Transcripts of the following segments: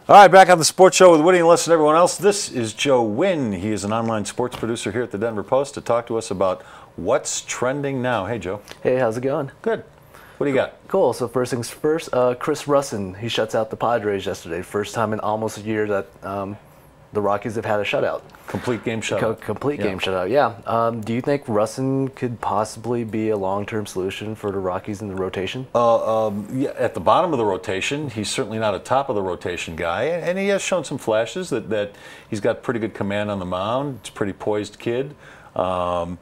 All right, back on the Sports Show with Woody and Listen, everyone else. This is Joe Nguyen. He is an online sports producer here at the Denver Post to talk to us about what's trending now. Hey, Joe. Hey, how's it going? Good. What do you got? Cool. So first things first, Chris Rusin, he shuts out the Padres yesterday. First time in almost a year that the Rockies have had a shutout. Complete game shutout. Complete game shutout, yeah. Do you think Rusin could possibly be a long-term solution for the Rockies in the rotation? Yeah, at the bottom of the rotation, he's certainly not a top of the rotation guy, and he has shown some flashes that he's got pretty good command on the mound. It's a pretty poised kid. Look,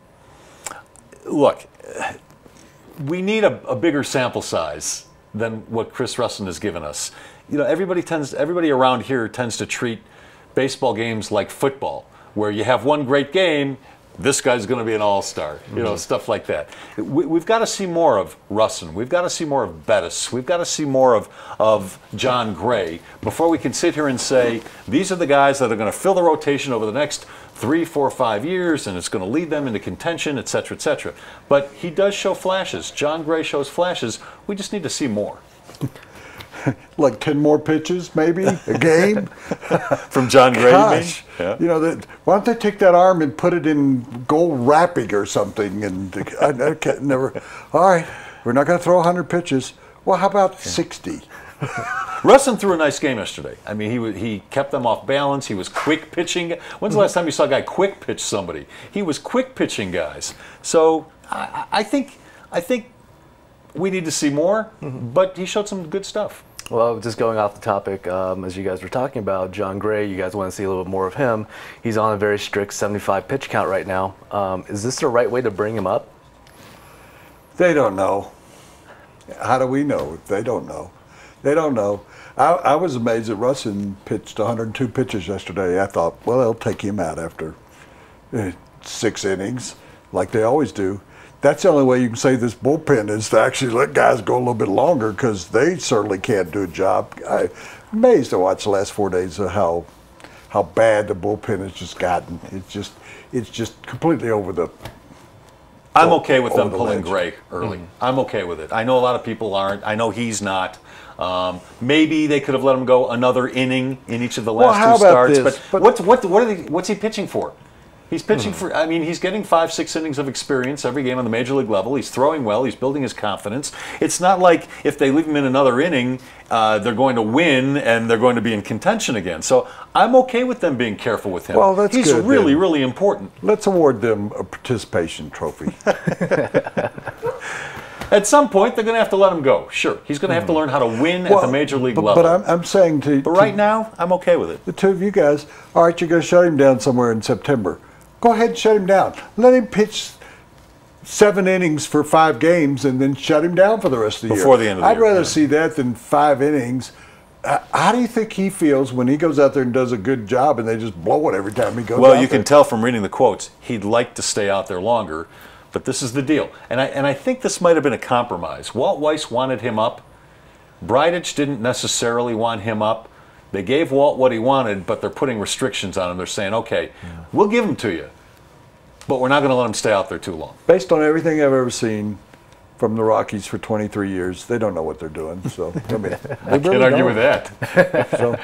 we need a bigger sample size than what Chris Rusin has given us. You know, everybody around here tends to treat baseball games like football, where you have one great game, this guy's going to be an all-star, you know, stuff like that. We've got to see more of Rusin. We've got to see more of Bettis. We've got to see more of John Gray before we can sit here and say, these are the guys that are going to fill the rotation over the next 3, 4, 5 years, and it's going to lead them into contention, et cetera, et cetera. But he does show flashes. John Gray shows flashes. We just need to see more. Like 10 more pitches, maybe, a game? From John Gray, Gosh, yeah. you know, why don't they take that arm and put it in gold wrapping or something? And I can't never. All right, we're not going to throw 100 pitches. Well, how about 60? Rusin threw a nice game yesterday. I mean, he kept them off balance. He was quick pitching. When's the last time you saw a guy quick pitch somebody? He was quick pitching guys. So I think we need to see more, but he showed some good stuff. Well, just going off the topic, as you guys were talking about, John Gray, you guys want to see a little bit more of him. He's on a very strict 75 pitch count right now. Is this the right way to bring him up? They don't know. How do we know? They don't know. They don't know. I was amazed that Rusin pitched 102 pitches yesterday. I thought, well, they'll take him out after 6 innings, like they always do. That's the only way you can say this bullpen is to actually let guys go a little bit longer, because they certainly can't do a job. I'm amazed to watch the last 4 days of how bad the bullpen has just gotten. It's just completely over the. I'm okay with them pulling Gray early. I'm okay with it. I know a lot of people aren't. I know he's not. Maybe they could have let him go another inning in each of the last 2 starts. But what's he pitching for? He's pitching for, I mean, he's getting 5, 6 innings of experience every game on the major league level. He's throwing well. He's building his confidence. It's not like if they leave him in another inning, they're going to win and they're going to be in contention again. So I'm okay with them being careful with him. Well, that's He's good, really, then. really important. Let's award them a participation trophy. At some point, they're going to have to let him go. Sure, he's going to have to learn how to win at the major league level. But I'm saying But right now, I'm okay with it. The two of you guys, all right, you're going to shut him down somewhere in September. Go ahead and shut him down. Let him pitch 7 innings for 5 games and then shut him down for the rest of the year. Before the end of the year. I'd rather see that than 5 innings. How do you think he feels when he goes out there and does a good job and they just blow it every time he goes out there? Well, you can tell from reading the quotes, he'd like to stay out there longer, but this is the deal. And I think this might have been a compromise. Walt Weiss wanted him up. Bridich didn't necessarily want him up. They gave Walt what he wanted, but they're putting restrictions on him. They're saying, okay, we'll give him to you, but we're not going to let him stay out there too long. Based on everything I've ever seen from the Rockies for 23 years, they don't know what they're doing. So I mean, I can't argue with that. So,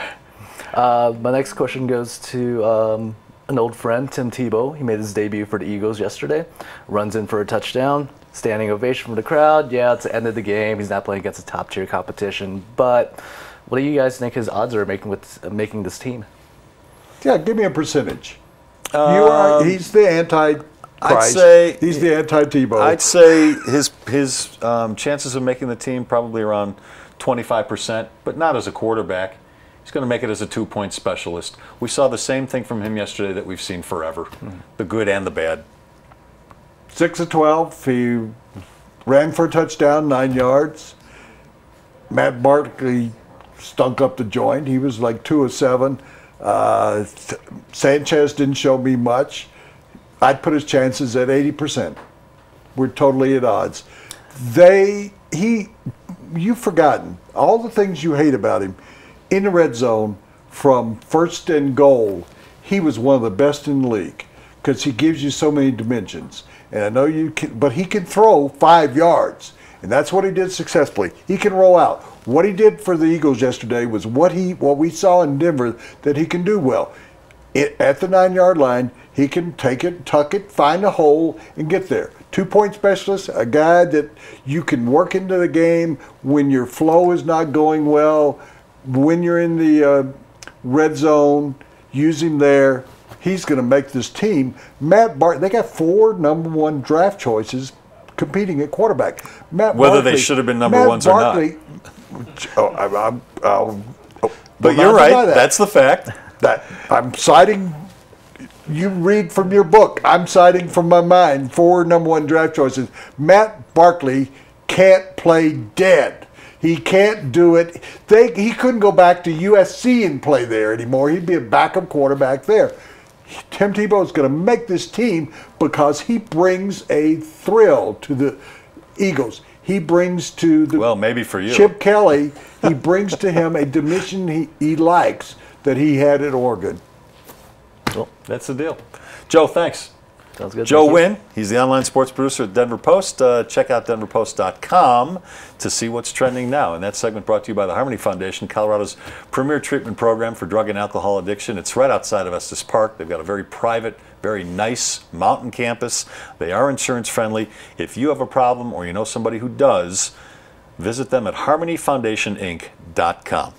My next question goes to an old friend, Tim Tebow. He made his debut for the Eagles yesterday. Runs in for a touchdown. Standing ovation from the crowd. Yeah, it's the end of the game. He's not playing against a top-tier competition. But what do you guys think his odds are making this team? yeah, give me a percentage. He's the anti-Christ. I'd say he's the anti-Tebow. I'd say his chances of making the team probably around 25%, but not as a quarterback. He's going to make it as a 2-point specialist. We saw the same thing from him yesterday that we've seen forever, the good and the bad. 6 of 12. He ran for a touchdown, 9 yards. Matt Barkley stunk up the joint. He was like 2 of 7. Sanchez didn't show me much. I'd put his chances at 80%. We're totally at odds. You've forgotten all the things you hate about him. In the red zone, from first and goal, he was one of the best in the league because he gives you so many dimensions. And I know you can, but he can throw 5 yards. And that's what he did successfully. He can roll out. What he did for the Eagles yesterday was what we saw in Denver that he can do well. At the 9-yard line, he can take it, tuck it, find a hole, and get there. 2-point specialist, a guy that you can work into the game when your flow is not going well, when you're in the red zone, use him there. He's going to make this team. They got 4 number 1 draft choices competing at quarterback. Whether they should have been number ones or not. But you're right. That's the fact. I'm citing. You read from your book. I'm citing from my mind 4 number 1 draft choices. Matt Barkley can't play dead. He can't do it. He couldn't go back to USC and play there anymore. He'd be a backup quarterback there. Tim Tebow is going to make this team because he brings a thrill to the Eagles. He brings to the maybe for you, Chip Kelly. He brings to him a dimension he likes that he had at Oregon. Well, that's the deal. Joe, thanks. Sounds good. Joe Nguyen, he's the online sports producer at Denver Post. Check out denverpost.com to see what's trending now. And that segment brought to you by the Harmony Foundation, Colorado's premier treatment program for drug and alcohol addiction. It's right outside of Estes Park. They've got a very private, very nice mountain campus. They are insurance friendly. If you have a problem or you know somebody who does, visit them at harmonyfoundationinc.com.